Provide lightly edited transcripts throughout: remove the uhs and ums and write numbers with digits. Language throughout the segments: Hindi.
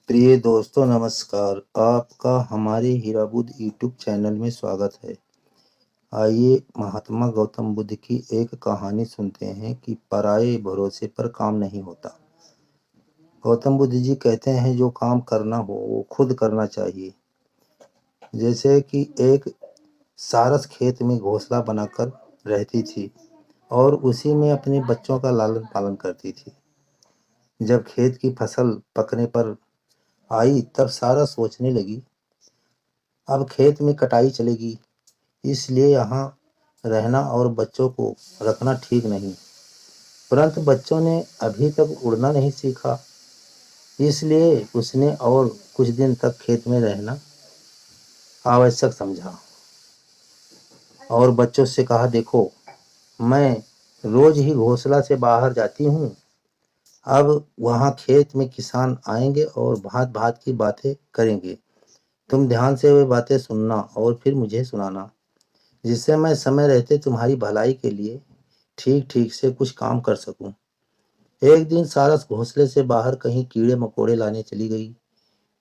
प्रिय दोस्तों नमस्कार। आपका हमारे हीराबुद यूट्यूब चैनल में स्वागत है। आइए महात्मा गौतम बुद्ध की एक कहानी सुनते हैं कि पराये भरोसे पर काम नहीं होता। गौतम बुद्ध जी कहते हैं जो काम करना हो वो खुद करना चाहिए। जैसे कि एक सारस खेत में घोंसला बनाकर रहती थी और उसी में अपने बच्चों का लालन पालन करती थी। जब खेत की फसल पकने पर आई तब सारस सोचने लगी, अब खेत में कटाई चलेगी, इसलिए यहाँ रहना और बच्चों को रखना ठीक नहीं। परंतु बच्चों ने अभी तक उड़ना नहीं सीखा, इसलिए उसने और कुछ दिन तक खेत में रहना आवश्यक समझा और बच्चों से कहा, देखो मैं रोज ही घोंसला से बाहर जाती हूँ। अब वहाँ खेत में किसान आएंगे और भांत भांत की बातें करेंगे। तुम ध्यान से वे बातें सुनना और फिर मुझे सुनाना, जिससे मैं समय रहते तुम्हारी भलाई के लिए ठीक ठीक से कुछ काम कर सकूं। एक दिन सारस घोंसले से बाहर कहीं कीड़े मकोड़े लाने चली गई।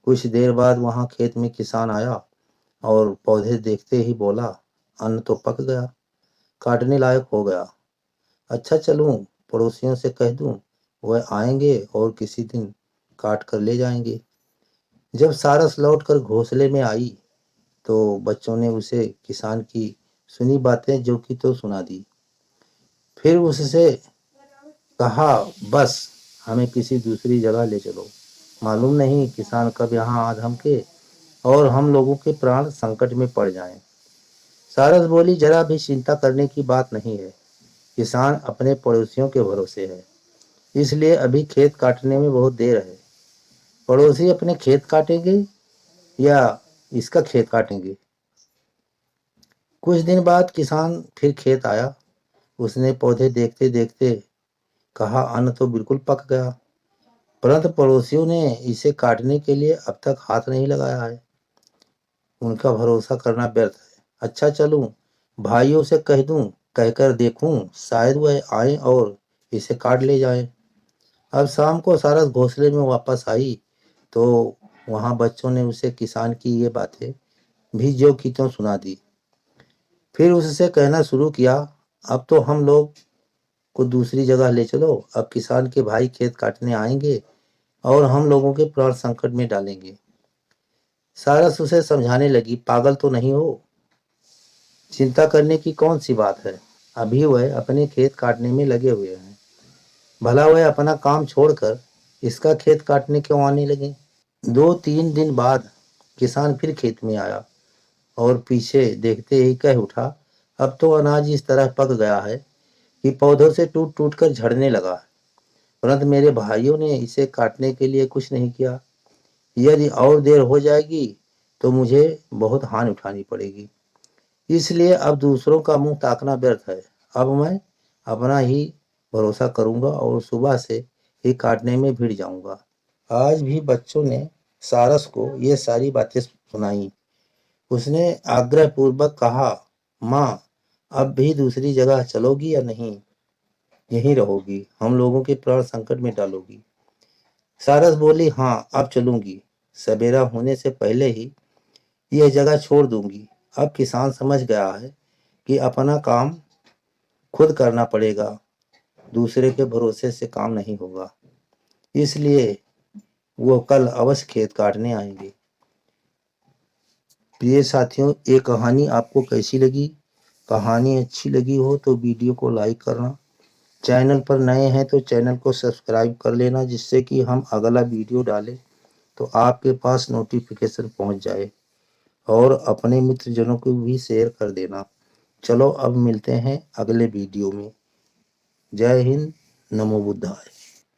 कुछ देर बाद वहां खेत में किसान आया और पौधे देखते ही बोला, अन्न तो पक गया, काटने लायक हो गया। अच्छा चलूं पड़ोसियों से कह दूं, वह आएंगे और किसी दिन काट कर ले जाएंगे। जब सारस लौटकर घोंसले में आई तो बच्चों ने उसे किसान की सुनी बातें जो कि तो सुना दी। फिर उससे कहा, बस हमें किसी दूसरी जगह ले चलो, मालूम नहीं किसान कब यहाँ आ धमके और हम लोगों के प्राण संकट में पड़ जाएं। सारस बोली, जरा भी चिंता करने की बात नहीं है। किसान अपने पड़ोसियों के भरोसे है, इसलिए अभी खेत काटने में बहुत देर है। पड़ोसी अपने खेत काटेंगे या इसका खेत काटेंगे। कुछ दिन बाद किसान फिर खेत आया। उसने पौधे देखते देखते कहा, अन्न तो बिल्कुल पक गया, परंतु पड़ोसियों ने इसे काटने के लिए अब तक हाथ नहीं लगाया है। उनका भरोसा करना व्यर्थ है। अच्छा चलूं भाइयों से कह दूं, कहकर देखूं, शायद वह आए और इसे काट ले जाए। अब शाम को सारस घोंसले में वापस आई तो वहां बच्चों ने उसे किसान की ये बातें भी जो की त्यों सुना दी। फिर उससे कहना शुरू किया, अब तो हम लोग को दूसरी जगह ले चलो। अब किसान के भाई खेत काटने आएंगे और हम लोगों के प्राण संकट में डालेंगे। सारस उसे समझाने लगी, पागल तो नहीं हो, चिंता करने की कौन सी बात है। अभी वह अपने खेत काटने में लगे हुए हैं, भला वह अपना काम छोड़कर इसका खेत काटने क्यों आने लगे। 2-3 दिन बाद किसान फिर खेत में आया और पीछे देखते ही कह उठा, अब तो अनाज इस तरह पक गया है कि पौधों से टूट टूट कर झड़ने लगा है, परंतु मेरे भाइयों ने इसे काटने के लिए कुछ नहीं किया। यदि और देर हो जाएगी तो मुझे बहुत हानि उठानी पड़ेगी, इसलिए अब दूसरों का मुंह ताकना व्यर्थ है। अब मैं अपना ही भरोसा करूंगा और सुबह से ही काटने में भिड़ जाऊंगा। आज भी बच्चों ने सारस को ये सारी बातें सुनाई। उसने आग्रह पूर्वक कहा, माँ अब भी दूसरी जगह चलोगी या नहीं, यहीं रहोगी, हम लोगों के प्राण संकट में डालोगी। सारस बोली, हाँ अब चलूंगी, सवेरा होने से पहले ही यह जगह छोड़ दूंगी। अब किसान समझ गया है कि अपना काम खुद करना पड़ेगा, दूसरे के भरोसे से काम नहीं होगा, इसलिए वो कल अवश्य खेत काटने आएंगे। प्रिय साथियों, ये कहानी आपको कैसी लगी? कहानी अच्छी लगी हो तो वीडियो को लाइक करना, चैनल पर नए हैं तो चैनल को सब्सक्राइब कर लेना, जिससे कि हम अगला वीडियो डालें तो आपके पास नोटिफिकेशन पहुंच जाए, और अपने मित्रजनों को भी शेयर कर देना। चलो अब मिलते हैं अगले वीडियो में। जय हिंद, नमो बुद्धाय।